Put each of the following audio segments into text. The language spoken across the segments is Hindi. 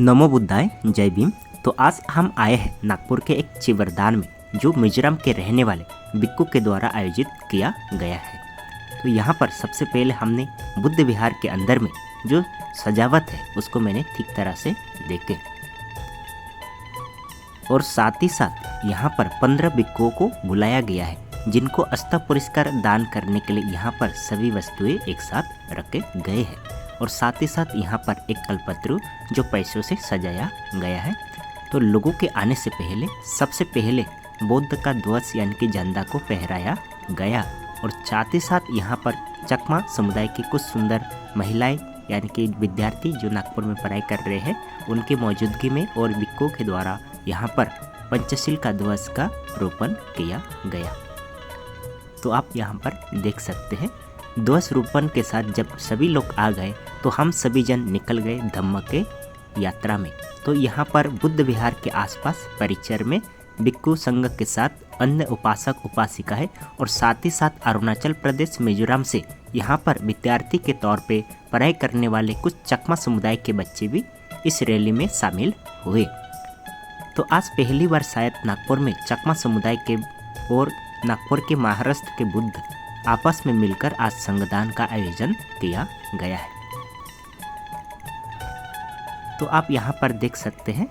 नमो बुद्धाय, जय भीम। तो आज हम आए हैं नागपुर के एक चिवरदान में, जो मिजोरम के रहने वाले भिक्खु के द्वारा आयोजित किया गया है। तो यहाँ पर सबसे पहले हमने बुद्ध विहार के अंदर में जो सजावट है उसको मैंने ठीक तरह से देखे, और साथ ही साथ यहाँ पर 15 भिक्खुओं को बुलाया गया है, जिनको अष्ट पुरस्कार दान करने के लिए यहाँ पर सभी वस्तुएं एक साथ रखे गए हैं। और साथ ही साथ यहाँ पर एक कल्पत्रु जो पैसों से सजाया गया है। तो लोगों के आने से पहले सबसे पहले बौद्ध का ध्वज यानी कि झंडा को फहराया गया, और साथ ही साथ यहाँ पर चकमा समुदाय की कुछ सुंदर महिलाएं यानी कि विद्यार्थी जो नागपुर में पढ़ाई कर रहे हैं उनकी मौजूदगी में और भिक्खुओं के द्वारा यहाँ पर पंचशील का ध्वज का रोपण किया गया। तो आप यहाँ पर देख सकते हैं ध्वज रोपण के साथ जब सभी लोग आ गए तो हम सभी जन निकल गए धम्म के यात्रा में। तो यहाँ पर बुद्ध विहार के आसपास परिसर में भिक्खु संघ के साथ अन्य उपासक उपासिकाएं और साथ ही साथ अरुणाचल प्रदेश मिजोरम से यहाँ पर विद्यार्थी के तौर पे पढ़ाई करने वाले कुछ चकमा समुदाय के बच्चे भी इस रैली में शामिल हुए। तो आज पहली बार शायद नागपुर में चकमा समुदाय के और नागपुर के महाराष्ट्र के बुद्ध आपस में मिलकर आज संगदान का आयोजन किया गया है। तो आप यहाँ पर देख सकते हैं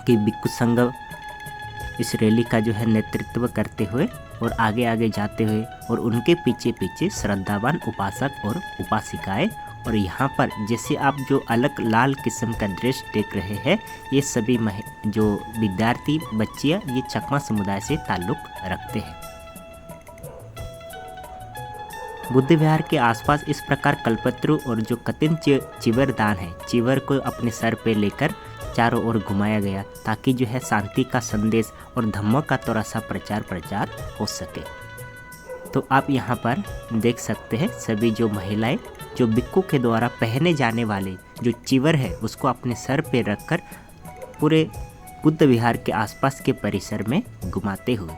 कि भिक्खु संघ इस रैली का जो है नेतृत्व करते हुए और आगे आगे जाते हुए, और उनके पीछे पीछे श्रद्धावान उपासक और उपासिकाएं। और यहाँ पर जैसे आप जो अलग लाल किस्म का ड्रेस देख रहे हैं, ये सभी जो विद्यार्थी बच्चियाँ ये चकमा समुदाय से ताल्लुक रखते हैं। बुद्ध विहार के आसपास इस प्रकार कल्पत्रु और जो कतिन चिवरदान है, चिवर को अपने सर पे लेकर चारों ओर घुमाया गया, ताकि जो है शांति का संदेश और धम्म का थोड़ा सा प्रचार हो सके। तो आप यहाँ पर देख सकते हैं सभी जो महिलाएं जो भिक्खु के द्वारा पहने जाने वाले जो चिवर है उसको अपने सर पे रखकर पूरे बुद्ध विहार के आसपास के परिसर में घुमाते हुए।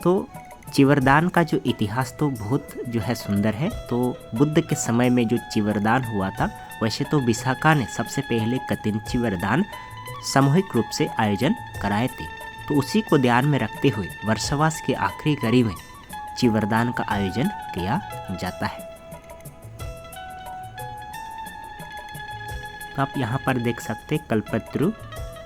तो चिवरदान का जो इतिहास तो बहुत जो है सुंदर है। तो बुद्ध के समय में जो चिवरदान हुआ था, वैसे तो विशाखा ने सबसे पहले कतिन चिवरदान सामूहिक रूप से आयोजन कराए थे। तो उसी को ध्यान में रखते हुए वर्षवास के आखिरी कड़ी में चिवरदान का आयोजन किया जाता है। तो आप यहाँ पर देख सकते कल्पत्रु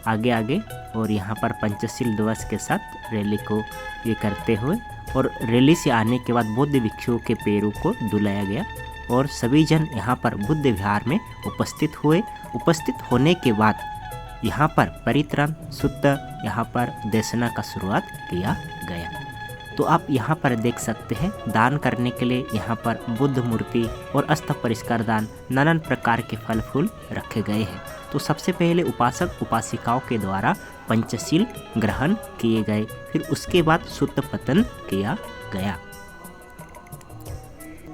आगे आगे और यहाँ पर पंचशील ध्वज के साथ रैली को ये करते हुए, और रैली से आने के बाद बौद्ध भिक्षुओं के पैरों को धुलाया गया, और सभी जन यहाँ पर बुद्ध विहार में उपस्थित हुए। उपस्थित होने के बाद यहाँ पर परित्राण सुत्त यहाँ पर देशना का शुरुआत किया गया। तो आप यहाँ पर देख सकते हैं दान करने के लिए यहाँ पर बुद्ध मूर्ति और अष्ट परिष्कार दान नाना प्रकार के फल फूल रखे गए हैं। तो सबसे पहले उपासक उपासिकाओं के द्वारा पंचशील ग्रहण किए गए, फिर उसके बाद सुत्त पतन किया गया।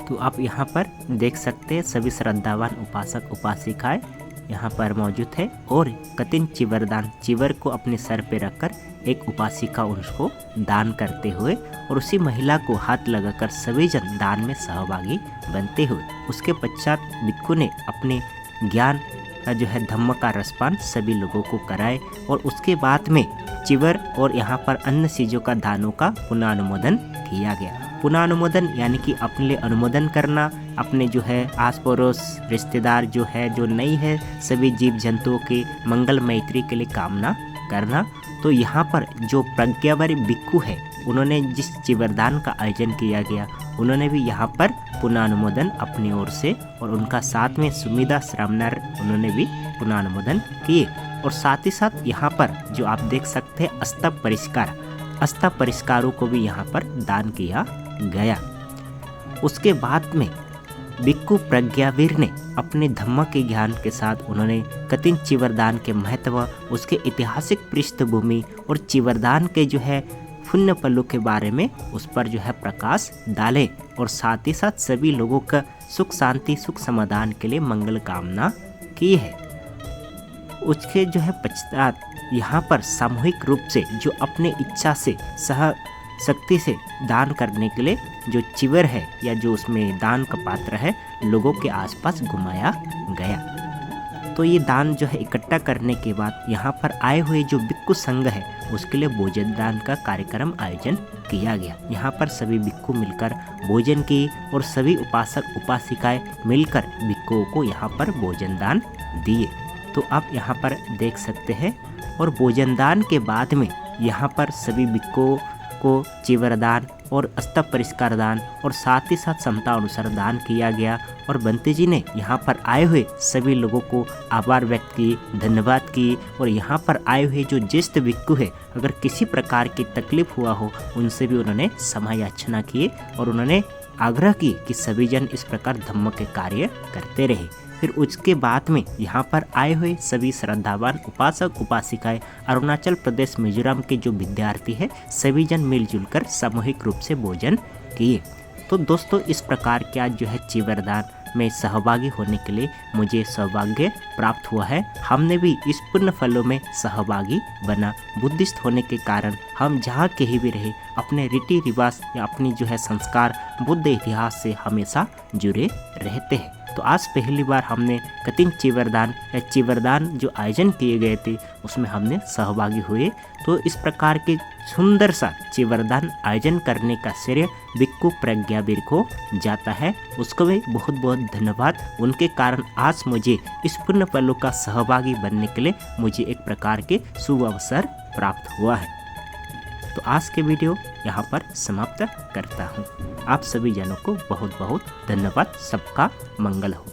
तो आप यहाँ पर देख सकते हैं सभी श्रद्धावान उपासक उपासिकाएं यहाँ पर मौजूद है, और कतिन चिवरदान चिवर को अपने सर पे रखकर एक उपासिका उसको दान करते हुए, और उसी महिला को हाथ लगाकर सभी जन दान में सहभागी बनते हुए उसके पश्चात भिक्खु ने अपने ज्ञान का जो है धम्म का रसपान सभी लोगों को कराए, और उसके बाद में चिवर और यहाँ पर अन्य चीज़ों का दानों का पुनः अनुमोदन किया गया। पुनः अनुमोदन यानी कि अपने लिए अनुमोदन करना, अपने जो है आस पड़ोस रिश्तेदार जो है जो नहीं है सभी जीव जंतुओं के मंगल मैत्री के लिए कामना करना। तो यहाँ पर जो प्रज्ञावारी भिक्खु है उन्होंने जिस चिवरदान का आयोजन किया गया, उन्होंने भी यहाँ पर पुनः अनुमोदन अपनी ओर से, और उनका साथ में सुमिदा श्रामनार उन्होंने भी पुनः अनुमोदन किए। और साथ ही साथ यहाँ पर जो आप देख सकते हैं अष्ट परिष्कारों को भी यहाँ पर दान किया गया। उसके बाद में भिक्खु प्रज्ञावीर ने अपने धम्म के ज्ञान के साथ उन्होंने कतिन चिवरदान के महत्व, उसके ऐतिहासिक पृष्ठभूमि और चिवरदान के जो है पुण्य पल्लू के बारे में उस पर जो है प्रकाश डाले, और साथ ही साथ सभी लोगों का सुख शांति सुख समाधान के लिए मंगल कामना की है। उसके जो है पश्चात यहाँ पर सामूहिक रूप से जो अपने इच्छा से शक्ति से दान करने के लिए जो चिवर है या जो उसमें दान का पात्र है लोगों के आसपास घुमाया गया। तो ये दान जो है इकट्ठा करने के बाद यहाँ पर आए हुए जो भिक्षु संघ है उसके लिए भोजन दान का कार्यक्रम आयोजन किया गया। यहाँ पर सभी भिक्षु मिलकर भोजन की और सभी उपासक उपासिकाएं मिलकर भिक्षुओं को यहाँ पर भोजन दान दिए। तो आप यहाँ पर देख सकते हैं। और भोजन दान के बाद में यहाँ पर सभी भिक्षुओं को चीवर दान और अस्त परिष्कार दान और साथ ही साथ क्षमता अनुसार दान किया गया। और बंटी जी ने यहाँ पर आए हुए सभी लोगों को आभार व्यक्त की, धन्यवाद की। और यहाँ पर आए हुए जो ज्येष्ठ भिक्षु है, अगर किसी प्रकार की तकलीफ हुआ हो उनसे भी उन्होंने क्षमा याचना किए और उन्होंने आग्रह की कि सभी जन इस प्रकार धम्म के कार्य करते रहे। फिर उसके बाद में यहाँ पर आए हुए सभी श्रद्धावान उपासक उपासिकाएं, अरुणाचल प्रदेश मिजोरम के जो विद्यार्थी है, सभी जन मिलजुल कर सामूहिक रूप से भोजन किए। तो दोस्तों इस प्रकार के आज जो है चीवरदान में सहभागी होने के लिए मुझे सौभाग्य प्राप्त हुआ है। हमने भी इस पुण्य फलों में सहभागी बना। बुद्धिस्ट होने के कारण हम जहाँ कहीं भी रहे अपने रीति रिवाज या अपनी जो है संस्कार बुद्ध इतिहास से हमेशा जुड़े रहते हैं। तो आज पहली बार हमने कतिन चीवरदान या चीवरदान जो आयोजन किए गए थे उसमें हमने सहभागी हुए। तो इस प्रकार के सुंदर सा चीवरदान आयोजन करने का श्रेय भिक्षु प्रज्ञावीर को जाता है। उसको भी बहुत बहुत धन्यवाद। उनके कारण आज मुझे इस पुण्य पलों का सहभागी बनने के लिए मुझे एक प्रकार के शुभ अवसर प्राप्त हुआ है। तो आज के वीडियो यहाँ पर समाप्त करता हूँ। आप सभी जनों को बहुत बहुत धन्यवाद। सबका मंगल हो।